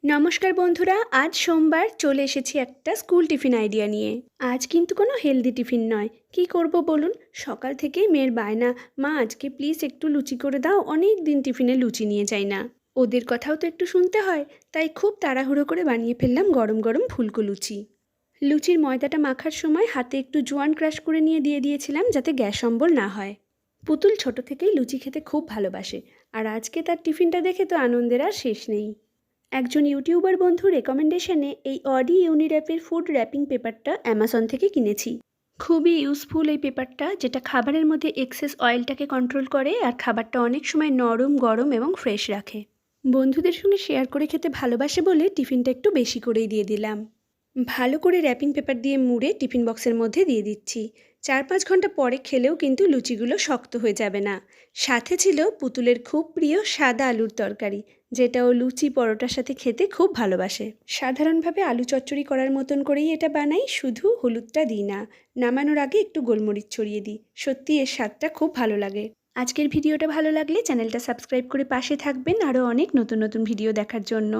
নমস্কার বন্ধুরা, আজ সোমবার চলে এসেছি একটা স্কুল টিফিন আইডিয়া নিয়ে। আজ কিন্তু কোনো হেলদি টিফিন নয়। কি করব বলুন? সকাল থেকেই মেয়ের বায়না, মা আজকে প্লিজ একটু লুচি করে দাও, অনেক দিন টিফিনে লুচি নিয়ে যাই না। ওদের কথাও তো একটু শুনতে হয়, তাই খুব তাড়াহুড়ো করে বানিয়ে ফেললাম গরম গরম ফুলকো লুচি। লুচির ময়দাটা মাখার সময় হাতে একটু জোয়ান ক্রাশ করে নিয়ে দিয়ে দিয়েছিলাম যাতে গ্যাস অম্বল না হয়। পুতুল ছোট থেকেই লুচি খেতে খুব ভালোবাসে, আর আজকে তার টিফিনটা দেখে তো আনন্দের আর শেষ নেই। একজন ইউটিউবার বন্ধু রেকমেন্ডেশনে এই অডি ইউনির্যাপের ফুড র্যাপিং পেপারটা অ্যামাজন থেকে কিনেছি। খুবই ইউজফুল এই পেপারটা, যেটা খাবারের মধ্যে এক্সেস অয়েলটাকে কন্ট্রোল করে আর খাবারটা অনেক সময় নরম গরম এবং ফ্রেশ রাখে। বন্ধুদের সঙ্গে শেয়ার করে খেতে ভালোবাসে বলে টিফিনটা একটু বেশি করেই দিয়ে দিলাম। ভালো করে র্যাপিং পেপার দিয়ে মুড়ে টিফিন বক্সের মধ্যে দিয়ে দিচ্ছি। 4-5 ঘন্টা পরে খেলেও কিন্তু লুচিগুলো শক্ত হয়ে যাবে না। সাথে ছিল পুতুলের খুব প্রিয় সাদা আলুর তরকারি, যেটা ও লুচি পরোটার সাথে খেতে খুব ভালোবাসে। সাধারণভাবে আলু চচ্চড়ি করার মতন করেই এটা বানাই, শুধু হলুদটা দিই না। নামানোর আগে একটু গোলমরিচ ছড়িয়ে দিই। সত্যি এর স্বাদটা খুব ভালো লাগে। আজকের ভিডিওটা ভালো লাগলে চ্যানেলটা সাবস্ক্রাইব করে পাশে থাকবেন আরও অনেক নতুন নতুন ভিডিও দেখার জন্য।